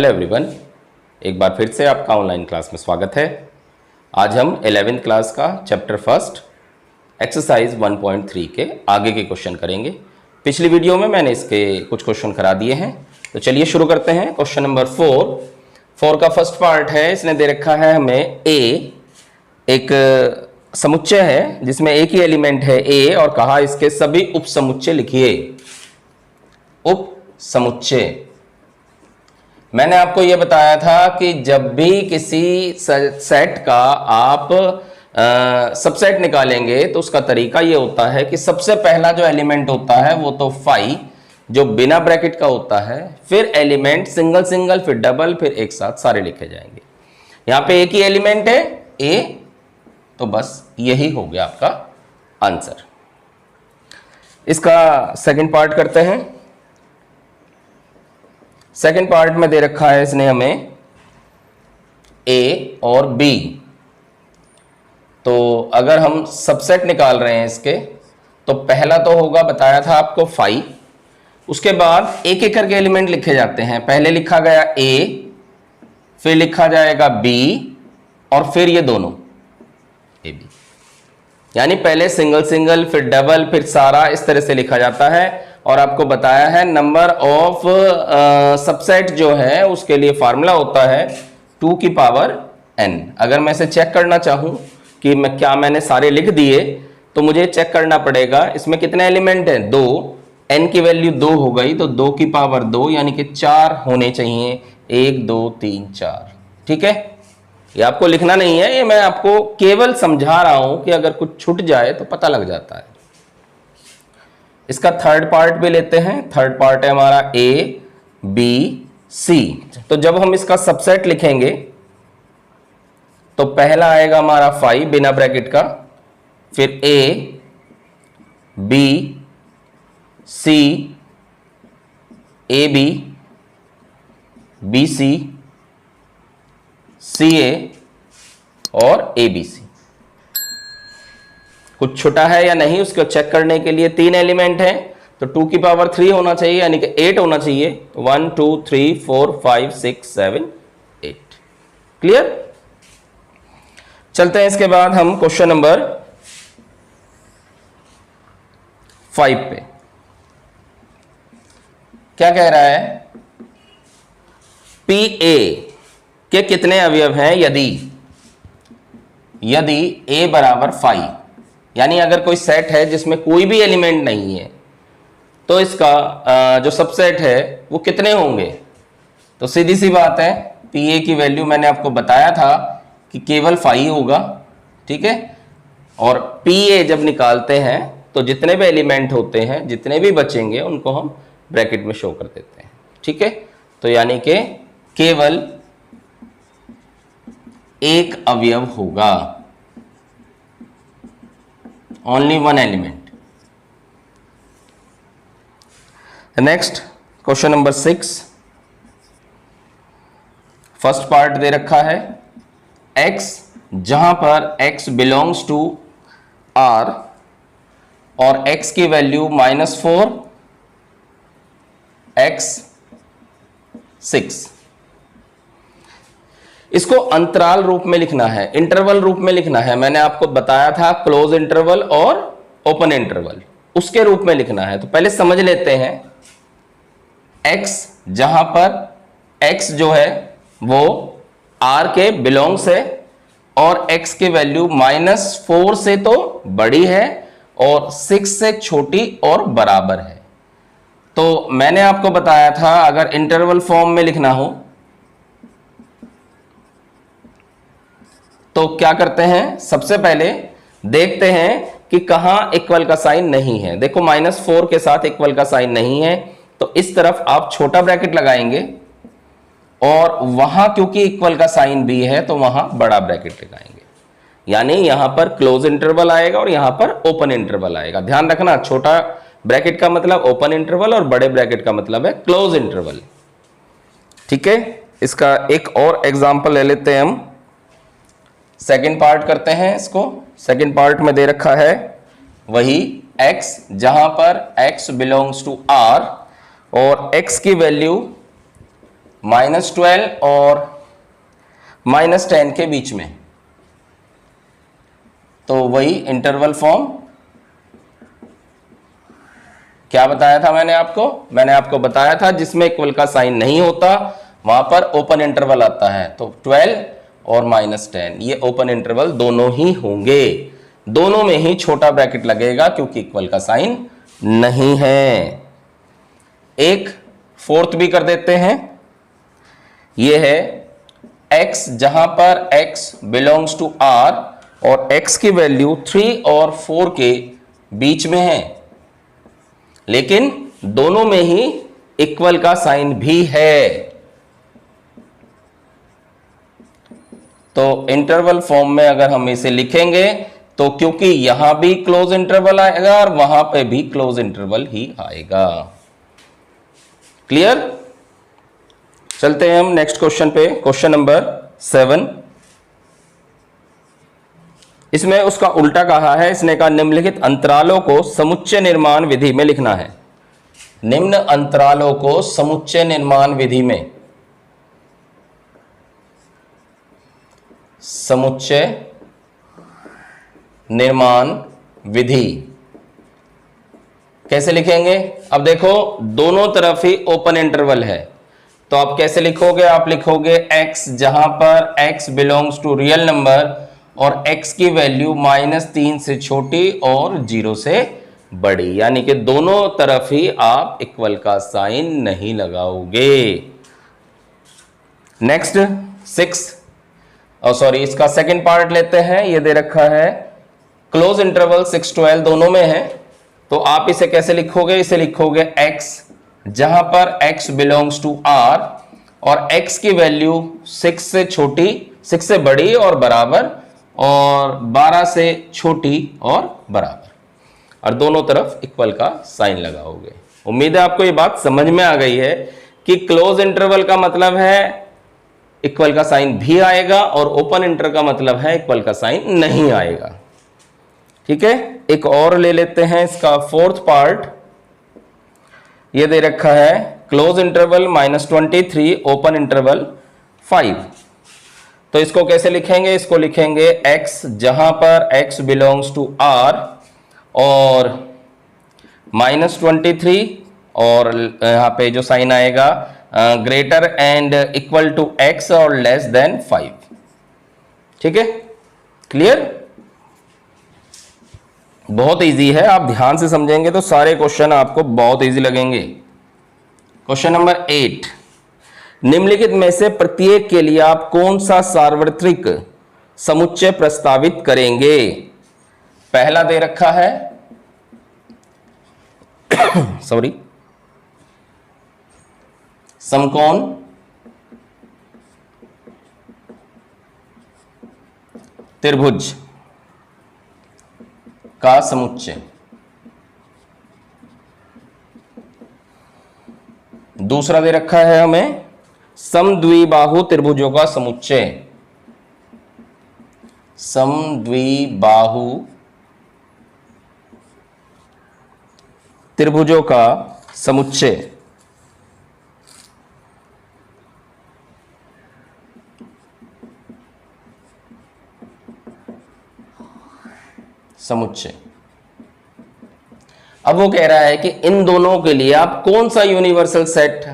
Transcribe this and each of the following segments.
Hello everyone, एक बार फिर से आपका ऑनलाइन क्लास में स्वागत है। आज हम 11वीं क्लास का चैप्टर फर्स्ट एक्सरसाइज 1.3 के आगे के क्वेश्चन करेंगे। पिछली वीडियो में मैंने इसके कुछ क्वेश्चन करा दिए हैं, तो चलिए शुरू करते हैं। क्वेश्चन नंबर 4 का फर्स्ट पार्ट है। इसने दे रखा है हमें ए, एक समुच्चय है जिसमें एक ही एलिमेंट है ए, और कहा इसके सभी उप समुच्चय लिखिए। उप समुच्चय मैंने आपको यह बताया था कि जब भी किसी सेट का आप सबसेट निकालेंगे तो उसका तरीका यह होता है कि सबसे पहला जो एलिमेंट होता है वो तो फाई, जो बिना ब्रैकेट का होता है, फिर एलिमेंट सिंगल सिंगल, फिर डबल, फिर एक साथ सारे लिखे जाएंगे। यहां पे एक ही एलिमेंट है ए, तो बस यही हो गया आपका आंसर। इसका सेकंड पार्ट करते हैं। सेकंड पार्ट में दे रखा है इसने हमें ए और बी। तो अगर हम सबसेट निकाल रहे हैं इसके, तो पहला तो होगा, बताया था आपको, फाई। उसके बाद एक एक करके एलिमेंट लिखे जाते हैं। पहले लिखा गया ए, फिर लिखा जाएगा बी, और फिर ये दोनों ए बी, यानी पहले सिंगल सिंगल, फिर डबल, फिर सारा, इस तरह से लिखा जाता है। और आपको बताया है नंबर ऑफ सबसेट जो है उसके लिए फार्मूला होता है 2 की पावर n। अगर मैं इसे चेक करना चाहूं कि मैंने सारे लिख दिए, तो मुझे चेक करना पड़ेगा इसमें कितने एलिमेंट हैं, 2, n की वैल्यू 2 हो गई, तो 2 की पावर 2 यानी कि 4 होने चाहिए। 1 2 3 4, ठीक है। ये आपको लिखना नहीं है, ये मैं आपको केवल समझा रहा हूं कि अगर कुछ छूट जाए तो पता लग जाता है। इसका थर्ड पार्ट भी लेते हैं। थर्ड पार्ट है हमारा ए बी सी। तो जब हम इसका सबसेट लिखेंगे तो पहला आएगा हमारा 5 बिना ब्रैकेट का, फिर A B C, A B, B C, C A और ए बी सी। कुछ छुटा है या नहीं उसको चेक करने के लिए 3 एलिमेंट हैं, तो 2 की पावर 3 होना चाहिए, यानी कि 8 होना चाहिए। 1 2 3 4 5 6 7 8। क्लियर। चलते हैं इसके बाद हम क्वेश्चन नंबर 5 पे। क्या कह रहा है, पी ए के कितने अवयव हैं यदि ए बराबर 5, यानी अगर कोई सेट है जिसमें कोई भी एलिमेंट नहीं है, तो इसका जो सबसेट है वो कितने होंगे। तो सीधी सी बात है, पी ए की वैल्यू मैंने आपको बताया था कि केवल 5 होगा, ठीक है। और पी ए जब निकालते हैं तो जितने भी एलिमेंट होते हैं, जितने भी बचेंगे, उनको हम ब्रैकेट में शो कर देते हैं, ठीक है। तो यानी कि केवल एक अवयव होगा, only one element। Next question number 6। First part दे रखा है x, जहां पर x बिलोंग्स टू r और x की वैल्यू -4, x 6। इसको अंतराल रूप में लिखना है, इंटरवल रूप में लिखना है। मैंने आपको बताया था क्लोज इंटरवल और ओपन इंटरवल, उसके रूप में लिखना है। तो पहले समझ लेते हैं। x, जहां पर x जो है वो r के बिलोंग्स है, और x की वैल्यू -4 से तो बड़ी है और 6 से छोटी और बराबर है। तो मैंने आपको बताया था अगर इंटरवल फॉर्म में लिखना हो तो क्या करते हैं, सबसे पहले देखते हैं कि कहां इक्वल का साइन नहीं है। देखो -4 के साथ इक्वल का साइन नहीं है, तो इस तरफ आप छोटा ब्रैकेट लगाएंगे, और वहां क्योंकि इक्वल का साइन भी है तो वहां बड़ा ब्रैकेट लगाएंगे। यानी यहां पर क्लोज इंटरवल आएगा और यहां पर ओपन इंटरवल आएगा। ध्यान रखना, छोटा ब्रैकेट का मतलब ओपन इंटरवल और बड़े ब्रैकेट का मतलब है क्लोज इंटरवल, ठीक है। इसका एक और एग्जाम्पल ले लेते हैं हम। सेकेंड पार्ट करते हैं इसको। सेकेंड पार्ट में दे रखा है वही x, जहां पर x बिलोंग्स टू r और x की वैल्यू -12 और -10 के बीच में, तो वही इंटरवल फॉर्म। क्या बताया था मैंने आपको बताया था जिसमें इक्वल का साइन नहीं होता वहां पर ओपन इंटरवल आता है। तो 12 और -10 ये ओपन इंटरवल दोनों ही होंगे, दोनों में ही छोटा ब्रैकेट लगेगा क्योंकि इक्वल का साइन नहीं है। एक फोर्थ भी कर देते हैं, ये है x जहां पर x बिलोंग्स टू R और x की वैल्यू 3 और 4 के बीच में है, लेकिन दोनों में ही इक्वल का साइन भी है। तो इंटरवल फॉर्म में अगर हम इसे लिखेंगे तो क्योंकि यहां भी क्लोज इंटरवल आएगा और वहां पे भी क्लोज इंटरवल ही आएगा। क्लियर? चलते हैं हम नेक्स्ट क्वेश्चन पे, क्वेश्चन नंबर 7। इसमें उसका उल्टा कहा है, इसने कहा निम्नलिखित अंतरालों को समुच्चय निर्माण विधि में लिखना है। निम्न अंतरालों को समुच्चय निर्माण विधि में, समुच्चय निर्माण विधि कैसे लिखेंगे? अब देखो दोनों तरफ ही ओपन इंटरवल है, तो आप कैसे लिखोगे? आप लिखोगे x जहां पर x belongs to real number और x की वैल्यू -3 से छोटी और 0 से बड़ी, यानी कि दोनों तरफ ही आप इक्वल का साइन नहीं लगाओगे। नेक्स्ट 6, और सॉरी इसका सेकंड पार्ट लेते हैं। ये दे रखा है क्लोज इंटरवल 6 12 दोनों में है, तो आप इसे कैसे लिखोगे? इसे लिखोगे x जहां पर x बिलोंग्स टू R और x की वैल्यू 6 से छोटी, 6 से बड़ी और बराबर, और 12 से छोटी और बराबर, और दोनों तरफ इक्वल का साइन लगाओगे। उम्मीद है आपको ये बात समझ में आ गई है कि क्लोज इंटरवल का मतलब है इक्वल का साइन भी आएगा और ओपन इंटर का मतलब है इक्वल का साइन नहीं आएगा। ठीक है, एक और ले लेते हैं इसका फोर्थ पार्ट। ये दे रखा है क्लोज इंटरवल -23 ओपन इंटरवल 5। तो इसको कैसे लिखेंगे? इसको लिखेंगे x जहां पर x बिलोंग्स टू R और -23 और यहां पे जो साइन आएगा greater and equal to x और लेस देन 5। ठीक है, क्लियर? बहुत इजी है, आप ध्यान से समझेंगे तो सारे क्वेश्चन आपको बहुत इजी लगेंगे। क्वेश्चन नंबर 8, निम्नलिखित में से प्रत्येक के लिए आप कौन सा सार्वत्रिक समुच्चय प्रस्तावित करेंगे? पहला दे रखा है सॉरी समकोण त्रिभुज का समुच्चय। दूसरा दे रखा है हमें समद्विबाहु त्रिभुजों का समुच्चय। समद्विबाहु त्रिभुजों का समुच्चय। समुच्चय। अब वो कह रहा है कि इन दोनों के लिए आप कौन सा यूनिवर्सल सेट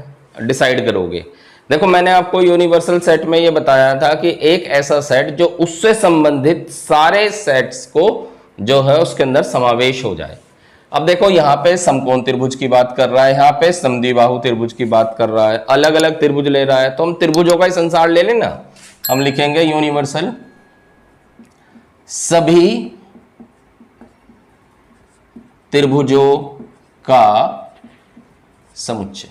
डिसाइड करोगे। देखो मैंने आपको यूनिवर्सल सेट में ये बताया था कि एक ऐसा सेट जो उससे संबंधित सारे सेट्स को जो है उसके अंदर समावेश हो जाए। अब देखो यहाँ पे समकोण त्रिभुज की बात कर रहा है, यहाँ पे समद्विबाहु त्रिभुज की बात कर रहा है, अलग अलग त्रिभुज ले रहा है, तो हम त्रिभुजों का ही संसार ले लेना। हम लिखेंगे यूनिवर्सल सभी त्रिभुजों का समुच्चय।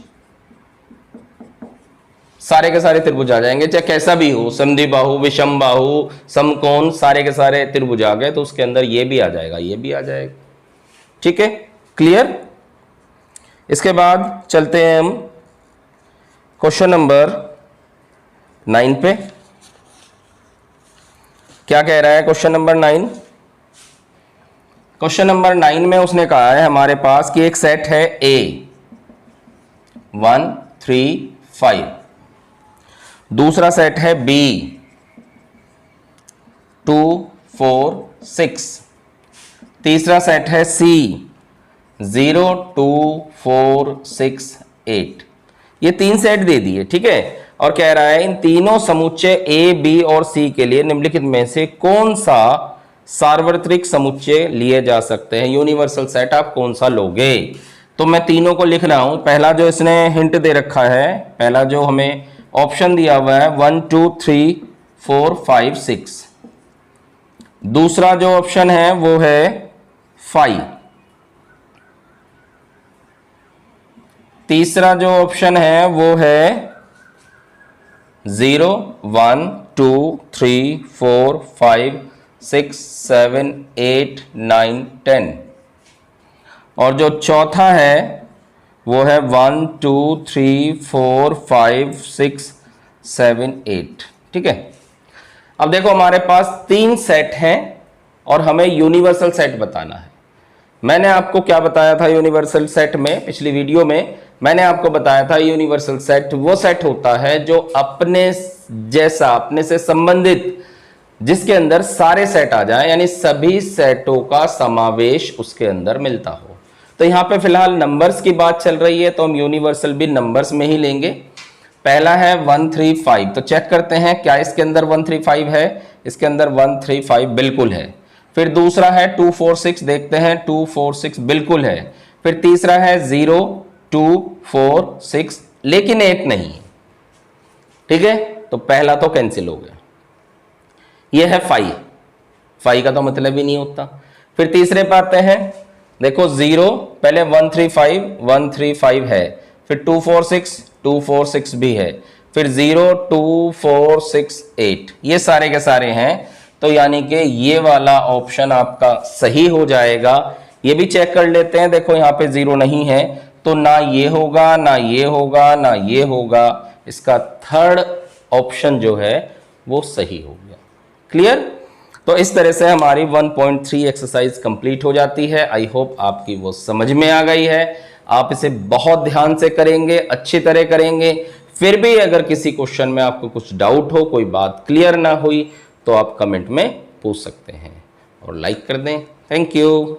सारे के सारे त्रिभुज आ जाएंगे, चाहे कैसा भी हो, समद्विबाहु, विषमबाहु, समकोण, सारे के सारे त्रिभुज आ गए तो उसके अंदर ये भी आ जाएगा, ये भी आ जाएगा। ठीक है, क्लियर? इसके बाद चलते हैं हम क्वेश्चन नंबर 9 पे। क्या कह रहा है क्वेश्चन नंबर 9? क्वेश्चन नंबर 9 में उसने कहा है हमारे पास कि एक सेट है A 1 3 5 दूसरा सेट है B 2 4 6। तीसरा सेट है C 0 2 4 6 8। ये 3 सेट दे दिए, ठीक है। और कह रहा है इन तीनों समुच्चय A, B और C के लिए निम्नलिखित में से कौन सा सार्वत्रिक समुच्चय लिए जा सकते हैं, यूनिवर्सल सेट आप कौन सा लोगे। तो मैं तीनों को लिख रहा हूं। पहला जो इसने हिंट दे रखा है, पहला जो हमें ऑप्शन दिया हुआ है 1 2 3 4 5 6। दूसरा जो ऑप्शन है वो है 5। तीसरा जो ऑप्शन है वो है 0 1 2 3 4 5 6 7 8 9 10। और जो चौथा है वो है 1 2 3 4 5 6 7 8। ठीक है। अब देखो हमारे पास 3 सेट हैं और हमें यूनिवर्सल सेट बताना है। मैंने आपको क्या बताया था यूनिवर्सल सेट में, पिछली वीडियो में मैंने आपको बताया था यूनिवर्सल सेट वो सेट होता है जो अपने जैसा, अपने से संबंधित, जिसके अंदर सारे सेट आ जाएं, यानी सभी सेटों का समावेश उसके अंदर मिलता हो। तो यहां पे फिलहाल नंबर्स की बात चल रही है तो हम यूनिवर्सल भी नंबर्स में ही लेंगे। पहला है 135, तो चेक करते हैं क्या इसके अंदर 135 है। इसके अंदर 135 बिल्कुल है। फिर दूसरा है 246, देखते हैं 246 बिल्कुल है। फिर तीसरा है 0 2 4 6, लेकिन 8 नहीं है। ठीक है, तो पहला तो कैंसिल हो गया। यह है 5 का तो मतलब ही नहीं होता। फिर तीसरे पे आते हैं, देखो 0, पहले 135 है, फिर 246 भी है, फिर 0 2 4 6 8, ये सारे के सारे हैं। तो यानी कि ये वाला ऑप्शन आपका सही हो जाएगा। ये भी चेक कर लेते हैं, देखो यहाँ पे 0 नहीं है तो ना ये होगा, ना ये होगा, ना ये होगा। इसका थर्ड ऑप्शन जो है वो सही हो गया। क्लियर। तो इस तरह से हमारी 1.3 एक्सरसाइज कंप्लीट हो जाती है। आई होप आपकी वो समझ में आ गई है। आप इसे बहुत ध्यान से करेंगे, अच्छी तरह करेंगे। फिर भी अगर किसी क्वेश्चन में आपको कुछ डाउट हो, कोई बात क्लियर ना हुई, तो आप कमेंट में पूछ सकते हैं और लाइक कर दें। Thank you.